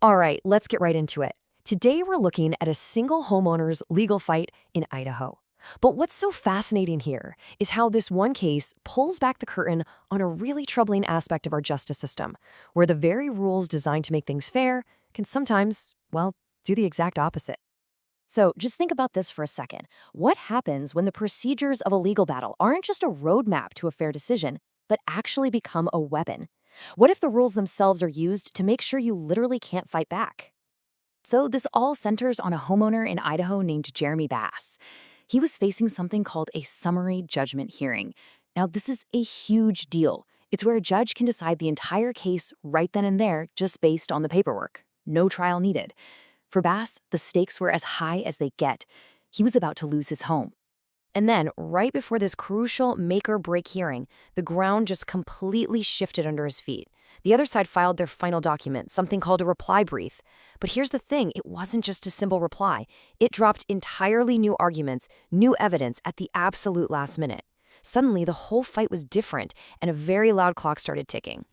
All right, let's get right into it. Today we're looking at a single homeowner's legal fight in Idaho. But what's so fascinating here is how this one case pulls back the curtain on a really troubling aspect of our justice system, where the very rules designed to make things fair can sometimes, well, do the exact opposite. So just think about this for a second. What happens when the procedures of a legal battle aren't just a roadmap to a fair decision, but actually become a weapon? What if the rules themselves are used to make sure you literally can't fight back? So this all centers on a homeowner in Idaho named Jeremy Bass. He was facing something called a summary judgment hearing. Now, this is a huge deal. It's where a judge can decide the entire case right then and there just based on the paperwork. No trial needed. For Bass, the stakes were as high as they get. He was about to lose his home. And then, right before this crucial make-or-break hearing, the ground just completely shifted under his feet. The other side filed their final document, something called a reply brief. But here's the thing, it wasn't just a simple reply. It dropped entirely new arguments, new evidence at the absolute last minute. Suddenly, the whole fight was different, and a very loud clock started ticking.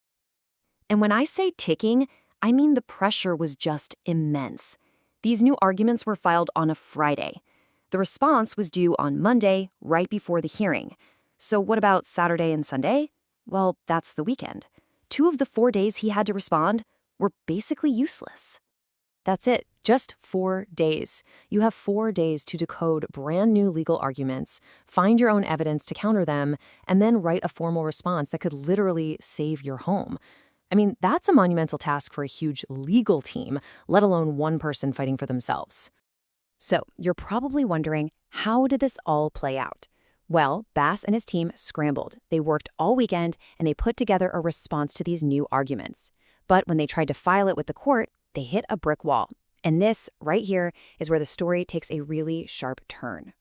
And when I say ticking, I mean the pressure was just immense. These new arguments were filed on a Friday. The response was due on Monday, right before the hearing. So what about Saturday and Sunday? Well, that's the weekend. 2 of the 4 days he had to respond were basically useless. That's it, just 4 days. You have 4 days to decode brand new legal arguments, find your own evidence to counter them, and then write a formal response that could literally save your home. I mean, that's a monumental task for a huge legal team, let alone one person fighting for themselves. So, you're probably wondering, how did this all play out? Well, Bass and his team scrambled. They worked all weekend, and they put together a response to these new arguments. But when they tried to file it with the court, they hit a brick wall. And this, right here, is where the story takes a really sharp turn.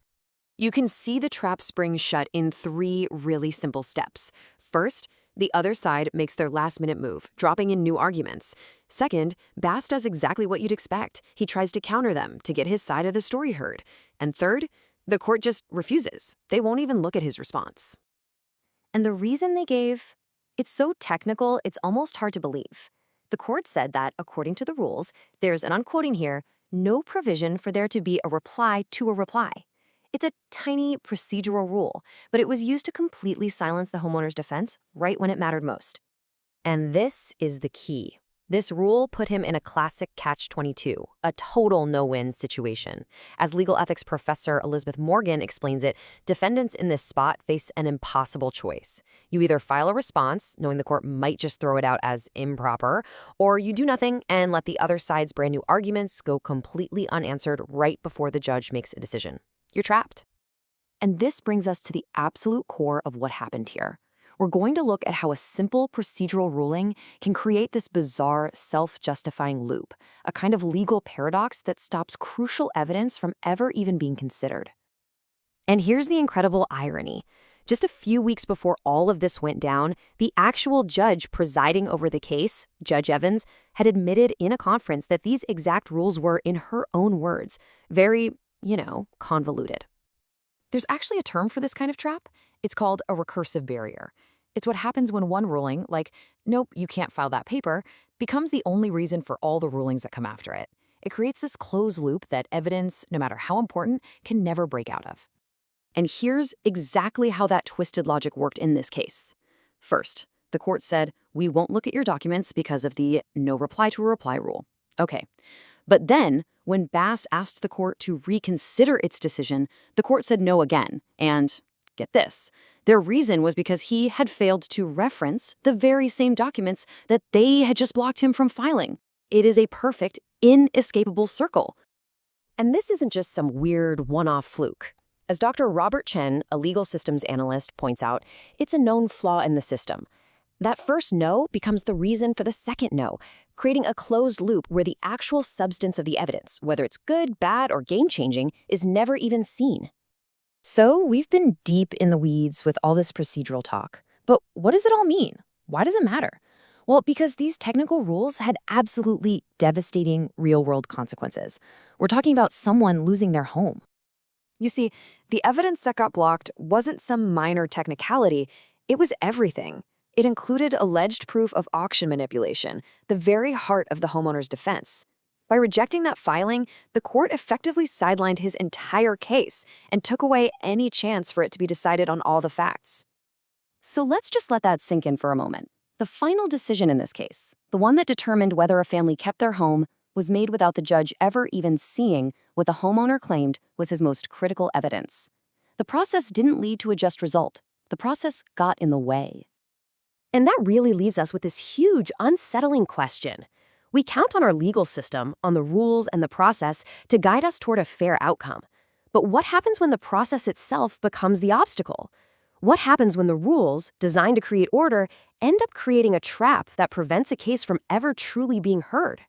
You can see the trap spring shut in 3 really simple steps. First, the other side makes their last-minute move, dropping in new arguments. Second, Bass does exactly what you'd expect. He tries to counter them to get his side of the story heard. And third, the court just refuses. They won't even look at his response. And the reason they gave? It's so technical, it's almost hard to believe. The court said that, according to the rules, there's, and I'm quoting here, no provision for there to be a reply to a reply. It's a tiny procedural rule, but it was used to completely silence the homeowner's defense right when it mattered most. And this is the key. This rule put him in a classic catch-22, a total no-win situation. As legal ethics professor Elizabeth Morgan explains it, defendants in this spot face an impossible choice. You either file a response, knowing the court might just throw it out as improper, or you do nothing and let the other side's brand new arguments go completely unanswered right before the judge makes a decision. You're trapped. And this brings us to the absolute core of what happened here. We're going to look at how a simple procedural ruling can create this bizarre, self-justifying loop, a kind of legal paradox that stops crucial evidence from ever even being considered. And here's the incredible irony. Just a few weeks before all of this went down, the actual judge presiding over the case, Judge Evans, had admitted in a conference that these exact rules were, in her own words, very convoluted. There's actually a term for this kind of trap. It's called a recursive barrier. It's what happens when one ruling, like, nope, you can't file that paper, becomes the only reason for all the rulings that come after it. It creates this closed loop that evidence, no matter how important, can never break out of. And here's exactly how that twisted logic worked in this case. First, the court said, we won't look at your documents because of the no reply to a reply rule. Okay. But then, when Bass asked the court to reconsider its decision, the court said no again. And get this, their reason was because he had failed to reference the very same documents that they had just blocked him from filing. It is a perfect, inescapable circle. And this isn't just some weird one-off fluke. As Dr. Robert Chen, a legal systems analyst, points out, it's a known flaw in the system. That first no becomes the reason for the second no, creating a closed loop where the actual substance of the evidence, whether it's good, bad, or game-changing, is never even seen. So we've been deep in the weeds with all this procedural talk. But what does it all mean? Why does it matter? Well, because these technical rules had absolutely devastating real-world consequences. We're talking about someone losing their home. You see, the evidence that got blocked wasn't some minor technicality, it was everything. It included alleged proof of auction manipulation, the very heart of the homeowner's defense. By rejecting that filing, the court effectively sidelined his entire case and took away any chance for it to be decided on all the facts. So let's just let that sink in for a moment. The final decision in this case, the one that determined whether a family kept their home, was made without the judge ever even seeing what the homeowner claimed was his most critical evidence. The process didn't lead to a just result. The process got in the way. And that really leaves us with this huge, unsettling question. We count on our legal system, on the rules and the process, to guide us toward a fair outcome. But what happens when the process itself becomes the obstacle? What happens when the rules, designed to create order, end up creating a trap that prevents a case from ever truly being heard?